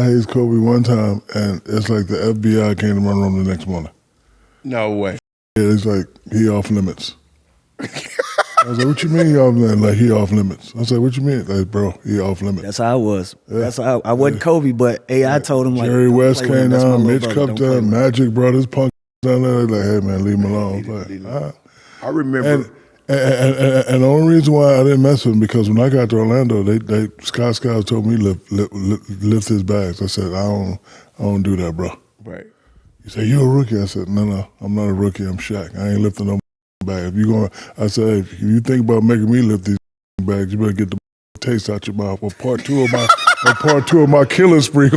hazed Kobe one time, and it's like the FBI came to my room the next morning. No way. Yeah, it's like he off limits. I was like, what you mean he off limits? Like, he off limits. I said, what you mean? Like, bro, he off limits. That's how I was. Yeah. That's how I wasn't Kobe, but I told him like Jerry West came down, Mitch Cup down, Magic brought his punk down there. Like, hey man, leave him alone. Like, I remember. And the only reason why I didn't mess with him because when I got to Orlando, Scott told me lift his bags. I said, I don't do that, bro. Right. He said, you a rookie? I said, no, I'm not a rookie. I'm Shaq. I ain't lifting no bag. If you going, I said, hey, if you think about making me lift these bags, you better get the taste out your mouth. Or part two of my killing spree.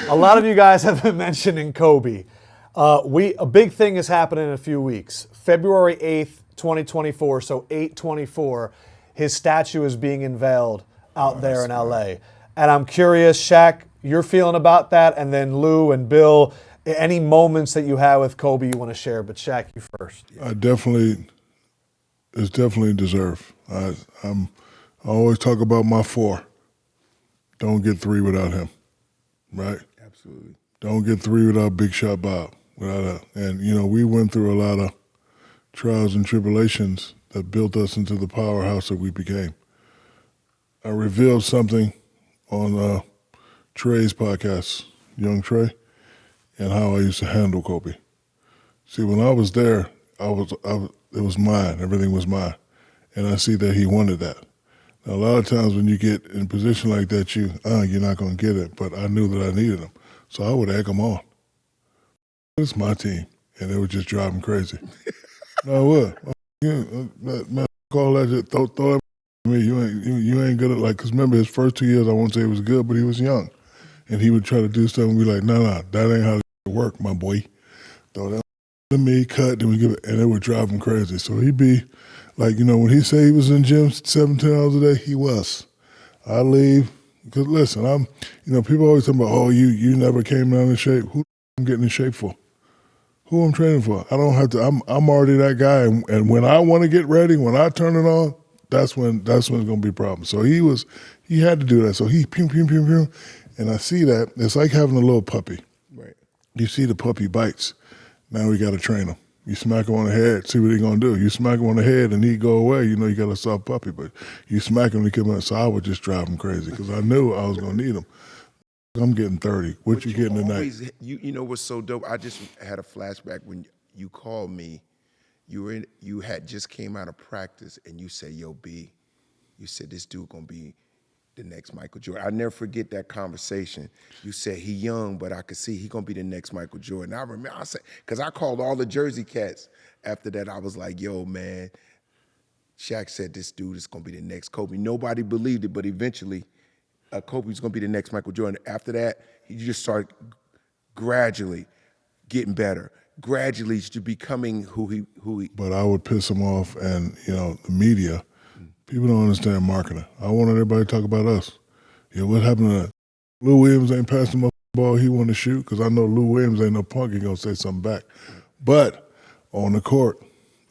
A lot of you guys have been mentioning Kobe. A big thing is happening in a few weeks. February 8th, 2024, so 8/24, his statue is being unveiled out there in LA. And I'm curious, Shaq, your feeling about that, and then Lou and Bill, any moments that you had with Kobe you want to share, but Shaq, you first. It's definitely deserved. I always talk about my 4. Don't get 3 without him, right? Absolutely. Don't get 3 without Big Shot Bob. And, you know, we went through a lot of trials and tribulations that built us into the powerhouse that we became. I revealed something on Trey's podcast, Young Trey, and how I used to handle Kobe. See, when I was there, it was mine. Everything was mine. And I see that he wanted that. Now, a lot of times when you get in a position like that, you're not going to get it. But I knew that I needed him. So I would egg him on. It's my team. And it would just drive him crazy. No, I would. Man, call that shit, throw that at me. You ain't good at, like, because remember his first 2 years, I won't say he was good, but he was young. And he would try to do stuff and be like, no, that ain't how it work, my boy. Throw that at me, cut, then we give it, and it would drive him crazy. So he'd be, like, you know, when he said he was in gym 17 hours a day, he was. I leave, because listen, people always talk about, oh, you never came down in shape. Who I'm getting in shape for? Who I'm training for? I don't have to, I'm already that guy, and when I want to get ready, when I turn it on, that's when it's going to be a problem. So he had to do that. So he pew, pew, pew, pew, and I see that. It's like having a little puppy. Right. You see the puppy bites. Now we got to train him. You smack him on the head, see what he going to do. You smack him on the head and he go away, you know you got a soft puppy, but you smack him to come out. So I would just drive him crazy because I knew I was going to need him. I'm getting 30. What you getting tonight? You know what's so dope? I just had a flashback when you called me. You had just came out of practice and you said, yo, B, you said this dude gonna be the next Michael Jordan. I never forget that conversation. You said he young, but I could see he gonna be the next Michael Jordan. I remember I said, because I called all the Jersey cats after that. I was like, yo, man, Shaq said this dude is gonna be the next Kobe. Nobody believed it, but eventually Kobe's gonna be the next Michael Jordan. After that, he just started gradually getting better, gradually to becoming who he. But I would piss him off, and you know the media, people don't understand marketing. I wanted everybody to talk about us. You know what happened to that? Lou Williams ain't passing the ball he want to shoot because I know Lou Williams ain't no punk. He gonna say something back. But on the court,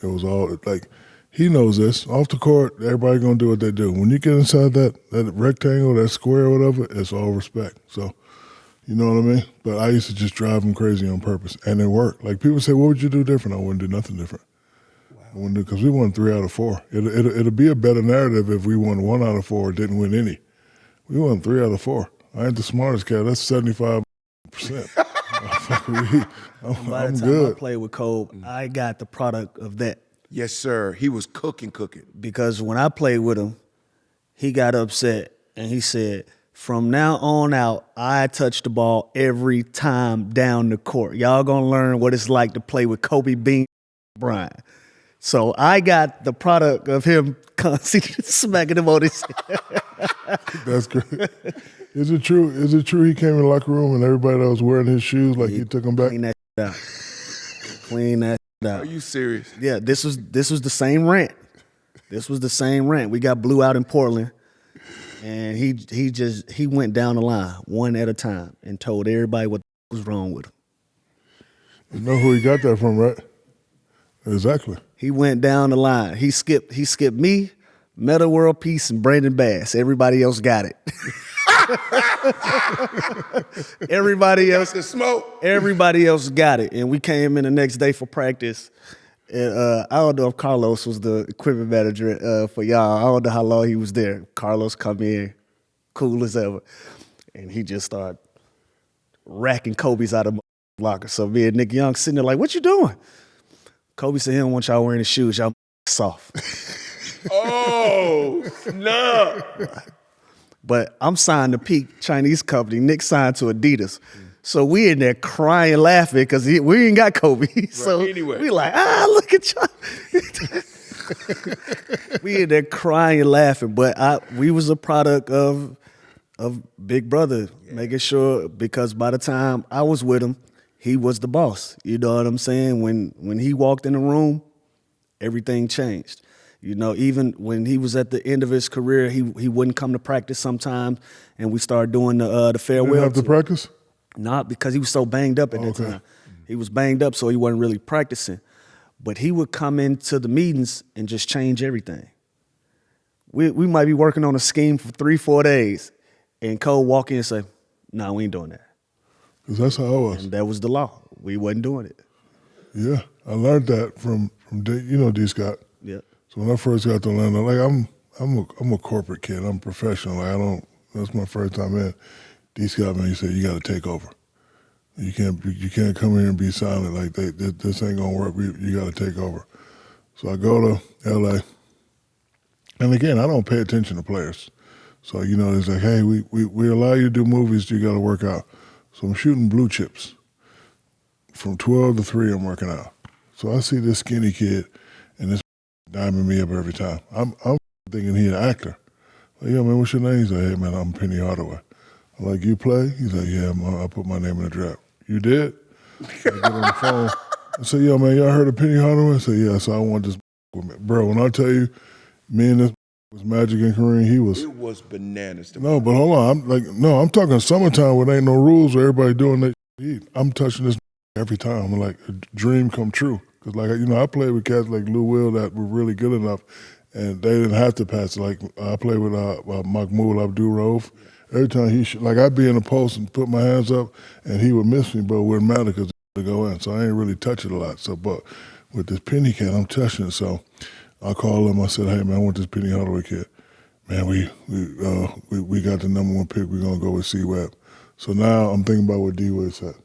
it was all like. He knows this. Off the court, everybody gonna do what they do. When you get inside that rectangle, that square or whatever, it's all respect. So, you know what I mean? But I used to just drive him crazy on purpose, and it worked. Like people say, what would you do different? I wouldn't do nothing different. Wow. I wouldn't do because we won 3 out of 4. It'll be a better narrative if we won 1 out of 4 or didn't win any. We won 3 out of 4. I ain't the smartest cat. That's 75%. By the time good. I played with Kobe, I got the product of that. Yes, sir. He was cooking. Because when I played with him, he got upset and he said, from now on out, I touch the ball every time down the court. Y'all gonna learn what it's like to play with Kobe Bean Bryant. So I got the product of him constantly smacking him on his head. That's great. Is it true? Is it true he came in the locker room and everybody that was wearing his shoes, like he took them back? Clean that out. Clean that out. Are you serious? Yeah, this was the same rant. This was the same rant. We got Blue out in Portland, and he went down the line one at a time and told everybody what was wrong with him. You know who he got that from, right? Exactly. He went down the line. He skipped me, Meta World Peace and Brandon Bass. Everybody else got it. Everybody else, The smoke. everybody else got it. And we came in the next day for practice. And I don't know if Carlos was the equipment manager for y'all. I don't know how long he was there. Carlos come in, cool as ever, and he just started racking Kobe's out of my locker. So me and Nick Young sitting there like, "What you doing?" Kobe said he don't want y'all wearing his shoes. Y'all soft. Oh, no. But I'm signed to Peak Chinese company. Nick signed to Adidas. So we in there crying, laughing because we ain't got Kobe. So anyway. we like, look at y'all. We in there crying and laughing. But we was a product of Big Brother, making sure, because by the time I was with him, he was the boss. You know what I'm saying? When he walked in the room, everything changed. You know, even when he was at the end of his career, he wouldn't come to practice sometimes, and we started doing the farewell. Didn't have to tour. practice? Not because he was so banged up at that time. He was banged up, so he wasn't really practicing. But he would come into the meetings and just change everything. We might be working on a scheme for 3-4 days, and Cole walk in and say, "No, we ain't doing that." Because that's how I was. And that was the law. We wasn't doing it. Yeah, I learned that from D. Scott. Yeah. So when I first got to Atlanta, like I'm a corporate kid. I'm professional. Like that's my first time in. D. Scott, man, he said you got to take over. You can't come here and be silent like this ain't gonna work. You got to take over. So I go to L.A. And again, I don't pay attention to players. So it's like, hey, we allow you to do movies. You got to work out. So I'm shooting blue chips. From 12 to 3, I'm working out. So I see this skinny kid, and this diming me up every time. I'm thinking he an actor. Like, yo, man, what's your name? He's like, hey, man, I'm Penny Hardaway. I'm like, you play? He's like, yeah, I put my name in the draft. You did? So I get on the phone. I say, yo, man, y'all heard of Penny Hardaway? I say, yeah, so I want this with me. Bro, when I tell you, me and this was Magic and Kareem, he was. It was bananas. No, but hold on. I'm talking summertime where there ain't no rules where everybody doing that. I'm touching this every time. I'm like, a dream come true. Because, I played with cats like Lou Will that were really good enough, and they didn't have to pass it. Like, I played with Mahmoud Abdul-Rauf. Every time I'd be in the post and put my hands up, and he would miss me, but it wouldn't matter because to go in. So I ain't really touch it a lot. So, but with this Penny cat, I'm touching it. So I called him. I said, hey, man, I want this Penny Hardaway kid. Man, we got the number 1 pick. We're going to go with C-Web. So now I'm thinking about what D-Wade said.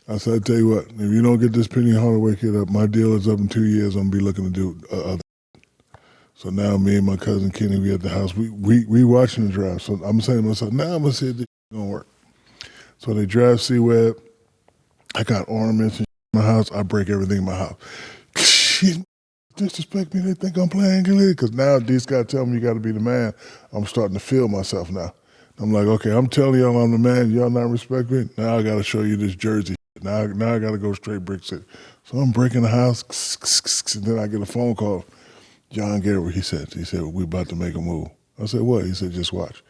I said, I tell you what, if you don't get this Penny Hardaway kid up, my deal is up in 2 years. I'm going to be looking to do other. So now me and my cousin Kenny, we at the house. We watching the draft. So I'm saying to myself, now I'm going to see if this is going to work. So they draft C-Web. I got ornaments in my house. I break everything in my house. Shit, disrespect me. They think I'm playing good. Because now these guys tell me you got to be the man. I'm starting to feel myself now. I'm like, okay, I'm telling y'all I'm the man. Y'all not respect me. Now I got to show you this jersey. Now I got to go straight Brick City. So I'm breaking the house, and then I get a phone call. John Garrett, he said, we about to make a move. I said, what? He said, just watch.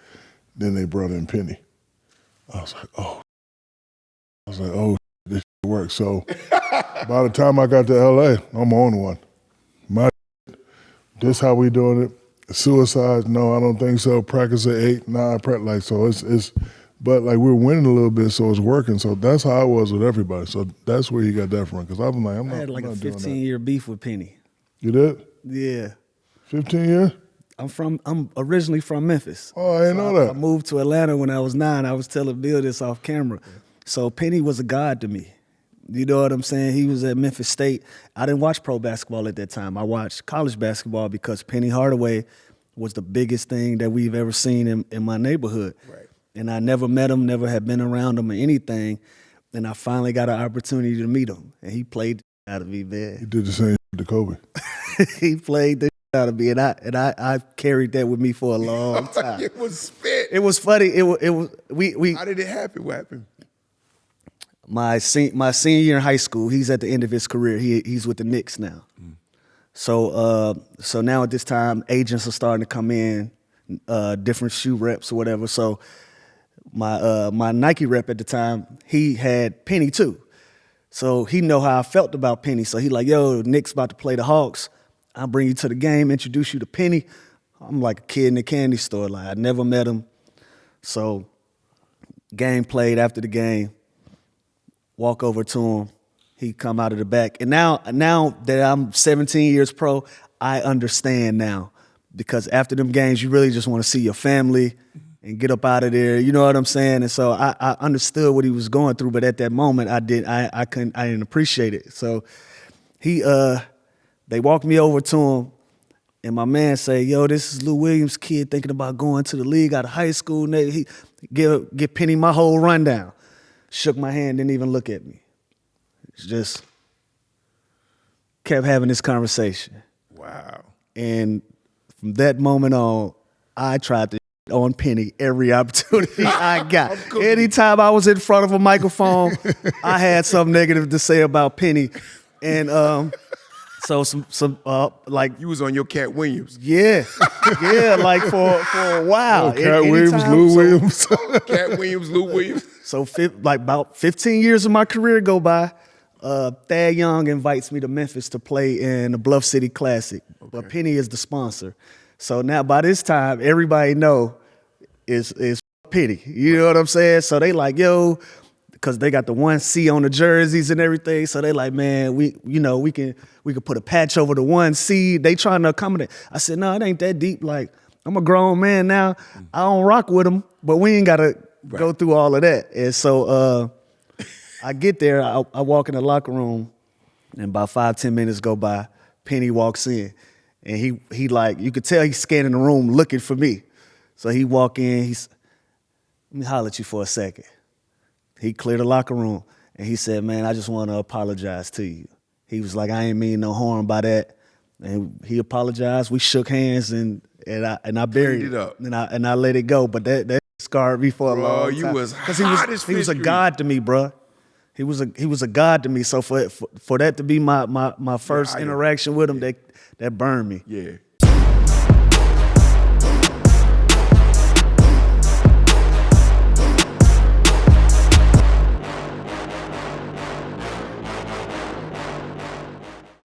Then they brought in Penny. I was like, oh, this works. So by the time I got to L.A., I'm on one. This how we doing it. Suicide, no, I don't think so. Practice at 8, 9, so it's but we're winning a little bit, so it's working. So that's how I was with everybody. So that's where he got that from. Because I'm like, I had like a 15-year beef with Penny. You did? Yeah. 15 years? I'm originally from Memphis. Oh, I didn't know that. I moved to Atlanta when I was 9. I was telling Bill this off camera. So Penny was a god to me. You know what I'm saying? He was at Memphis State. I didn't watch pro basketball at that time. I watched college basketball because Penny Hardaway was the biggest thing that we've ever seen in my neighborhood. Right. And I never met him, never had been around him or anything. And I finally got an opportunity to meet him. And he played out of me, man. He did the same to Kobe. He played the out of me, and I carried that with me for a long time. It was spit. It was funny. It was we. How did it happen? What happened? My senior year in high school, he's at the end of his career. He's with the Knicks now. So now at this time, agents are starting to come in, different shoe reps or whatever. So my Nike rep at the time, he had Penny too. So he know how I felt about Penny. So he like, yo, Knicks about to play the Hawks. I'll bring you to the game, introduce you to Penny. I'm like a kid in a candy store. Like I never met him. So game played after the game. Walk over to him. He come out of the back. And now that I'm 17 years pro, I understand now. Because after them games, you really just want to see your family and get up out of there. You know what I'm saying? And so I understood what he was going through, but at that moment I didn't appreciate it. So they walked me over to him, and my man say, yo, this is Lou Williams' kid thinking about going to the league out of high school. And he give Penny my whole rundown. Shook my hand, didn't even look at me. Just kept having this conversation. Wow. And from that moment on, I tried to on Penny every opportunity I got. Anytime I was in front of a microphone, I had something negative to say about Penny. And so some like You was on your Cat Williams. yeah, like for a while. Cat Williams, Lou Williams. Cat Williams, Lou Williams. So like about 15 years of my career go by. Thad Young invites me to Memphis to play in the Bluff City Classic, but Penny is the sponsor. So now by this time, everybody know is Penny. You know what I'm saying? So they like, yo, because they got the 1C on the jerseys and everything. So they like, man, we can put a patch over the 1C. They trying to accommodate. I said, no, it ain't that deep. Like, I'm a grown man now. I don't rock with them, but we ain't gotta go through all of that. And so I get there, I walk in the locker room, and about 5-10 minutes go by. Penny walks in, and he like, you could tell he's scanning the room looking for me. So he walk in, let me holler at you for a second. He cleared the locker room, and he said, man, I just want to apologize to you. He was like, I ain't mean no harm by that. And he apologized. We shook hands, and I buried it up, and I let it go. But that scarred me for a long time. You was because he was a god to me, bro. He was a god to me. So for that to be my first interaction with him, that burned me. Yeah.